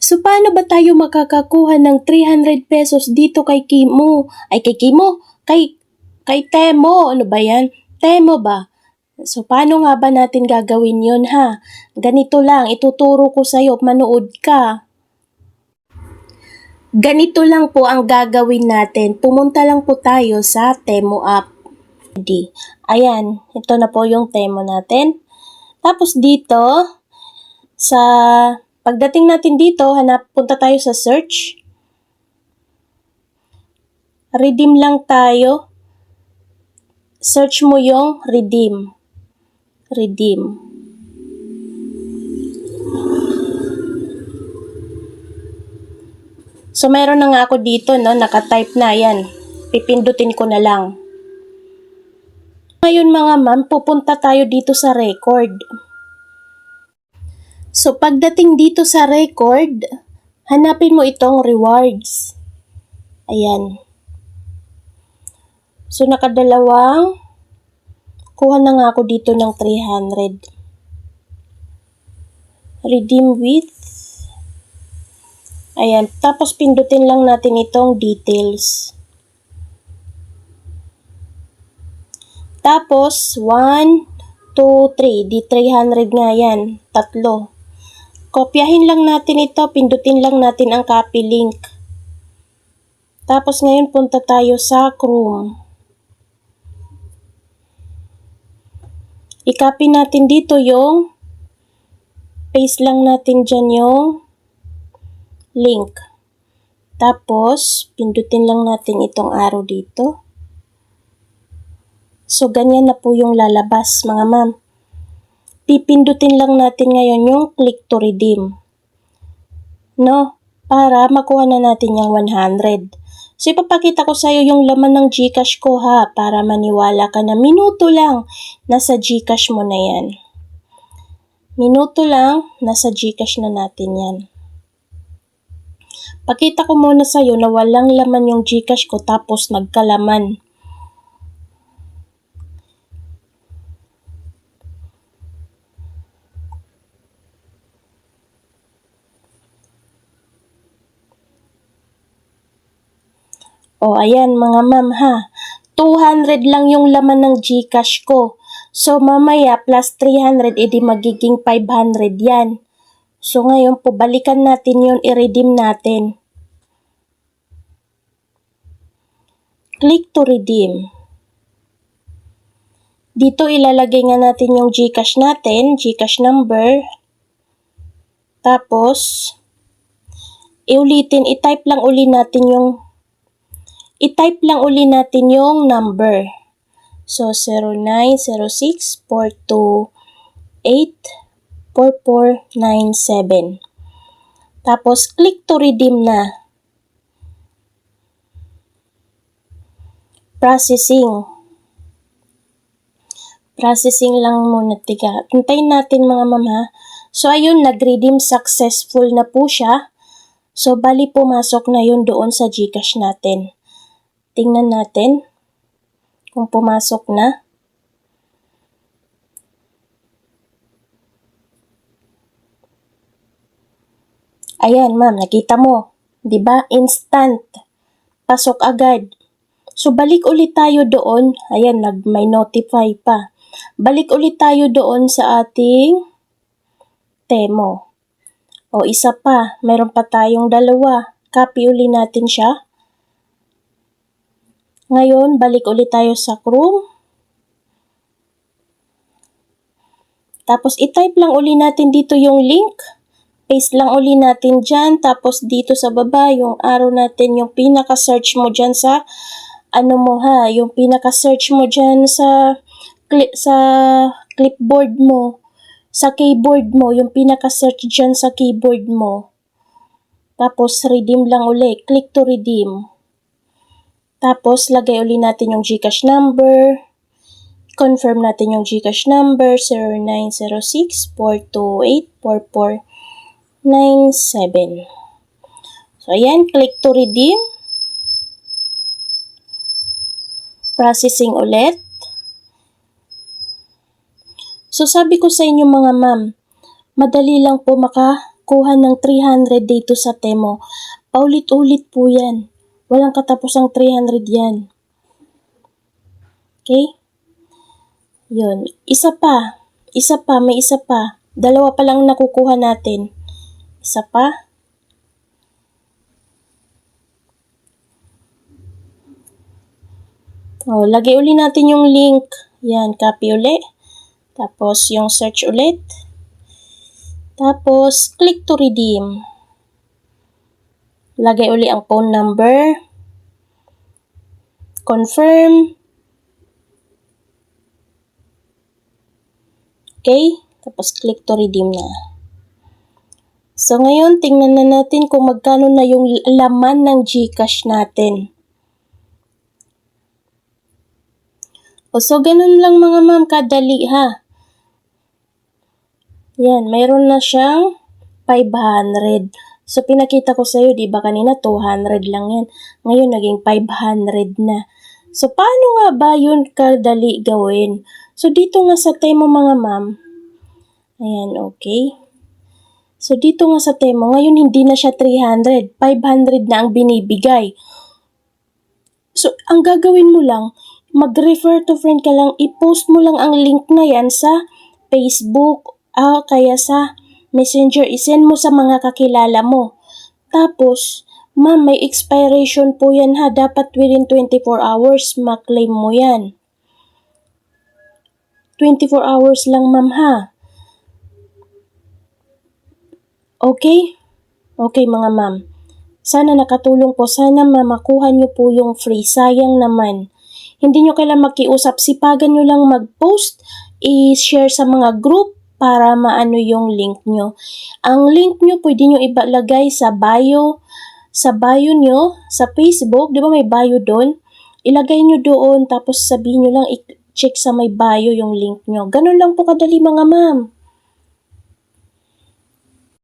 So, paano ba tayo makakakuha ng 300 pesos dito kay Kimo? Ay, kay Kimo? Kay Temo. Ano ba yan? Temo ba? So, paano nga ba natin gagawin yun, ha? Ganito lang, ituturo ko sa'yo, manood ka. Ganito lang po ang gagawin natin. Pumunta lang po tayo sa Temo app. Ayan, ito na po yung Temo natin. Tapos dito, pagdating natin dito, punta tayo sa search. Redeem lang tayo. Search mo yung redeem. So, meron na nga ako dito, no? Naka-type na yan. Pipindutin ko na lang. Ngayon mga ma'am, pupunta tayo dito sa record. So, pagdating dito sa record, hanapin mo itong rewards. Ayan. So, nakadalawang, kuha na nga ako dito ng 300. Redeem with. Ayan. Tapos, pindutin lang natin itong details. Tapos, 1, 2, 3. Di 300 nga yan. 3. Kopyahin lang natin ito. Pindutin lang natin ang copy link. Tapos, ngayon punta tayo sa Chrome. I-copy natin dito yung paste lang natin dyan yung link. Tapos, pindutin lang natin itong arrow dito. So, ganyan na po yung lalabas, mga ma'am. Pipindutin lang natin ngayon yung click to redeem. No? Para makuha na natin yung 100. So, ipapakita ko sa'yo yung laman ng GCash ko, ha? Para maniwala ka na minuto lang, nasa GCash mo na yan. Minuto lang, nasa GCash na natin yan. Pakita ko muna sa'yo na walang laman yung GCash ko tapos nagkalaman. O, ayan mga ma'am, ha. 200 lang yung laman ng GCash ko. So, mamaya plus 300, edi magiging 500 yan. So, ngayon po, balikan natin yun, i-redeem natin. Click to redeem. Dito, ilalagay nga natin yung GCash natin, GCash number. Tapos, i-type lang uli natin yung number. So, 0906-428-4497. Tapos, click to redeem na. Processing lang muna. Tiga. Hintayin natin mga ma'am, ha. So, ayun, nag-redeem successful na po siya. So, bali pumasok na yun doon sa GCash natin. Tingnan natin kung pumasok na. Ayan, ma'am, nakita mo. 'Di ba? Instant. Pasok agad. So, balik ulit tayo doon. Ayan, may notify pa. Balik ulit tayo doon sa ating Temo. O, isa pa. Meron pa tayong dalawa. Copy ulit natin siya. Ngayon, balik ulit tayo sa Chrome. Tapos, i-type lang ulit natin dito yung link. Paste lang ulit natin dyan. Tapos, dito sa baba, yung arrow natin, yung pinaka-search mo dyan sa, yung pinaka-search mo dyan sa clipboard mo, sa keyboard mo, yung pinaka-search dyan sa keyboard mo. Tapos, redeem lang ulit. Click to redeem. Tapos, lagay ulit natin yung GCash number. Confirm natin yung GCash number, 0906-428-4497. So, ayan. Click to redeem. Processing ulit. So, sabi ko sa inyo mga ma'am, madali lang po kuha ng 300 dito sa Temo. Paulit-ulit po yan. Walang katapusang 300 yan. Okay? Yun. Isa pa, may isa pa. Dalawa pa lang nakukuha natin. Isa pa. Lagay uli natin yung link. Yan, copy uli. Tapos yung search ulit. Tapos click to redeem. Lagay uli ang phone number. Confirm. Okay? Tapos click to redeem na. So ngayon, tingnan na natin kung magkano na yung laman ng GCash natin. So ganun lang mga ma'am, kadali ha. Yan, mayroon na siyang 500. So pinakita ko sa iyo, di ba kanina 200 lang yan. Ngayon naging 500 na. So paano nga ba yun kadali gawin? So dito nga sa Temo mga ma'am. Ayan, okay. So dito nga sa Temo, ngayon hindi na siya 300, 500 na ang binibigay. So ang gagawin mo lang, mag-refer to friend ka lang, i-post mo lang ang link na yan sa Facebook, kaya sa Messenger, isend mo sa mga kakilala mo. Tapos, ma'am, may expiration po yan ha, dapat within 24 hours maklaim mo yan. 24 hours lang ma'am ha. Okay? Okay mga ma'am. Sana nakatulong po, sana makuha nyo po yung free, sayang naman. Hindi nyo kailangan makiusap, sipagan nyo lang mag-post, i-share sa mga group para maano yung link nyo. Ang link nyo pwede nyo ibalagay sa bio nyo, sa Facebook, di ba may bio doon? Ilagay nyo doon, tapos sabihin nyo lang, i-check sa may bio yung link nyo. Ganun lang po kadali mga ma'am.